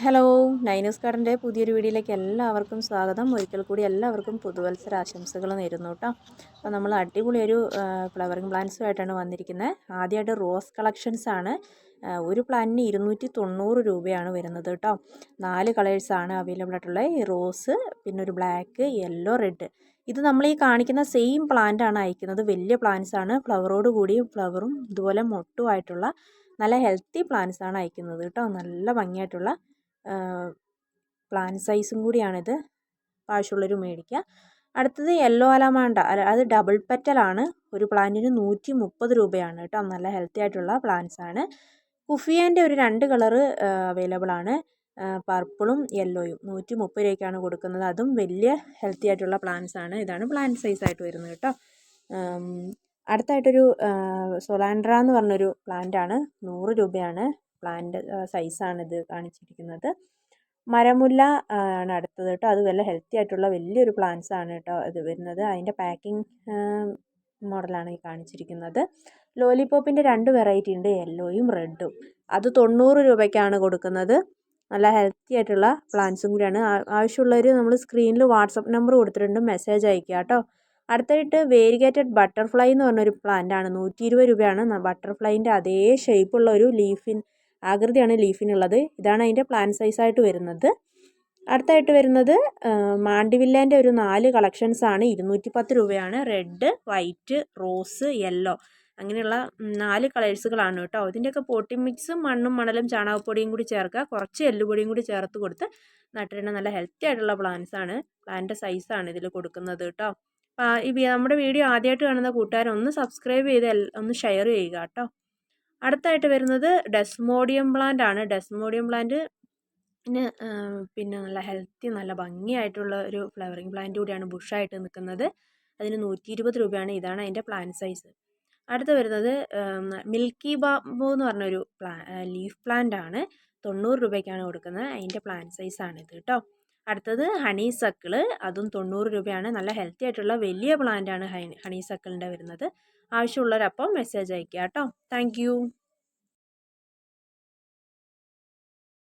Hello, നൈനൂസ് ഗാർഡൻ്റെ പുതിയൊരു വീഡിയോയിലേക്ക് എല്ലാവർക്കും സ്വാഗതം. ഒരിക്കൽ കൂടി എല്ലാവർക്കും പുതുവത്സര ആശംസകൾ നേരുന്നു കേട്ടോ. അപ്പോൾ നമ്മൾ അടിപൊളി ഒരു ഫ്ലവറിങ് പ്ലാന്റ്സുമായിട്ടാണ് വന്നിരിക്കുന്നത്. ആദ്യമായിട്ട് റോസ് കളക്ഷൻസ് ആണ്. ഒരു പ്ലാന്റിന് 290 രൂപയാണ് വരുന്നത് കേട്ടോ. 4 കളേഴ്സാണ് അവൈലബിൾ ആയിട്ടുള്ളത്. ഈ റോസ്, പിന്നെ ഒരു ബ്ലാക്ക്, യെല്ലോ, റെഡ്. ഇത് നമ്മൾ ഈ കാണിക്കുന്ന സെയിം പ്ലാന്റ് ആണ് അയക്കുന്നത്. വലിയ പ്ലാന്റ്സ് ആണ്, ഫ്ലവറോട് കൂടിയും ഫ്ലവറും ഇതുപോലെ മൊട്ടുമായിട്ടുള്ള നല്ല ഹെൽത്തി പ്ലാന്റ്സ് ആണ് അയക്കുന്നത് കേട്ടോ. നല്ല ഭംഗിയായിട്ടുള്ള പ്ലാന്റ് സൈസും കൂടിയാണിത്. ആവശ്യമുള്ളൊരു മേടിക്കുക. അടുത്തത് യെല്ലോ അലമാണ്ട, അത് ഡബിൾ പെറ്റലാണ്. ഒരു പ്ലാന്റിന് 130 രൂപയാണ് കേട്ടോ. നല്ല ഹെൽത്തി ആയിട്ടുള്ള പ്ലാന്റ്സ് ആണ്. കുഫിയേൻ്റെ ഒരു 2 കളറ് അവൈലബിൾ ആണ്. പർപ്പിളും യെല്ലോയും 130 രൂപയ്ക്കാണ് കൊടുക്കുന്നത്. അതും വലിയ ഹെൽത്തി ആയിട്ടുള്ള പ്ലാന്റ്സ് ആണ്. ഇതാണ് പ്ലാന്റ് സൈസ് ആയിട്ട് വരുന്നത് കേട്ടോ. അടുത്തായിട്ടൊരു സൊലാൻഡ്ര എന്ന് പറഞ്ഞൊരു പ്ലാന്റ് ആണ്. 100 രൂപയാണ്. പ്ലാന്റ് സൈസാണിത് കാണിച്ചിരിക്കുന്നത്. മരമുല്ല ആണ് അടുത്തത് കേട്ടോ. അത് നല്ല ഹെൽത്തി ആയിട്ടുള്ള വലിയൊരു പ്ലാന്റ്സ് ആണ് കേട്ടോ ഇത് വരുന്നത്. അതിൻ്റെ പാക്കിംഗ് മോഡലാണ് ഈ കാണിച്ചിരിക്കുന്നത്. ലോലിപോപ്പിൻ്റെ 2 വെറൈറ്റി ഉണ്ട്, യെല്ലോയും റെഡും. അത് 90 രൂപയ്ക്കാണ് കൊടുക്കുന്നത്. നല്ല ഹെൽത്തി ആയിട്ടുള്ള പ്ലാന്റ്സും കൂടിയാണ്. ആവശ്യമുള്ളവർ നമ്മൾ സ്ക്രീനിൽ വാട്സപ്പ് നമ്പർ കൊടുത്തിട്ടുണ്ട്, മെസ്സേജ് അയക്കുക കേട്ടോ. അടുത്തായിട്ട് വേരിഗേറ്റഡ് ബട്ടർഫ്ലൈ എന്ന് പറഞ്ഞൊരു പ്ലാന്റ് ആണ്. 120 രൂപയാണ്. ബട്ടർഫ്ലൈൻ്റെ അതേ ഷേപ്പുള്ള ഒരു ആകൃതിയാണ് ലീഫിനുള്ളത്. ഇതാണ് അതിൻ്റെ പ്ലാന്റ് സൈസായിട്ട് വരുന്നത്. അടുത്തായിട്ട് വരുന്നത് മാണ്ടിവില്ലേൻ്റെ ഒരു 4 കളക്ഷൻസ് ആണ്. 210 രൂപയാണ്. റെഡ്, വൈറ്റ്, റോസ്, യെല്ലോ, അങ്ങനെയുള്ള 4 കളേഴ്സുകളാണ് കേട്ടോ. ഇതിൻ്റെയൊക്കെ പോട്ടിംഗ് മിക്സും മണ്ണും മണലും ചാണകപ്പൊടിയും കൂടി ചേർക്കുക, കുറച്ച് എല്ലുപൊടിയും കൂടി ചേർത്ത് കൊടുത്ത് നട്ടിരുന്ന നല്ല ഹെൽത്തി ആയിട്ടുള്ള പ്ലാന്റ്സ് ആണ്. പ്ലാന്റ് സൈസാണ് ഇതിൽ കൊടുക്കുന്നത് കേട്ടോ. നമ്മുടെ വീഡിയോ ആദ്യമായിട്ട് കാണുന്ന കൂട്ടുകാരൊന്ന് സബ്സ്ക്രൈബ് ചെയ്ത് ഒന്ന് ഷെയർ ചെയ്യുക കേട്ടോ. അടുത്തായിട്ട് വരുന്നത് ഡെസ്മോഡിയം പ്ലാന്റ് ആണ്. ഡെസ്മോഡിയം പ്ലാന്റ് പിന്നെ നല്ല ഹെൽത്തി, നല്ല ഭംഗിയായിട്ടുള്ള ഒരു ഫ്ലവറിങ് പ്ലാന്റ് കൂടിയാണ്. ബുഷായിട്ട് നിൽക്കുന്നത്. അതിന് 120 രൂപയാണ്. ഇതാണ് അതിൻ്റെ പ്ലാന്റ് സൈസ്. അടുത്ത് വരുന്നത് മിൽക്കി ബാംബു എന്ന് പറഞ്ഞൊരു ലീഫ് പ്ലാന്റ് ആണ്. 90 രൂപയ്ക്കാണ് കൊടുക്കുന്നത്. അതിൻ്റെ പ്ലാന്റ് സൈസാണിത് കേട്ടോ. അടുത്തത് ഹണിസക്കിള്, അതും 90 രൂപയാണ്. നല്ല ഹെൽത്തി ആയിട്ടുള്ള വലിയ പ്ലാന്റ് ആണ് ഹണിസക്കിളിൻ്റെ വരുന്നത്. ആവശ്യമുള്ളവരപ്പം മെസ്സേജ് അയയ്ക്കുക കേട്ടോ. താങ്ക്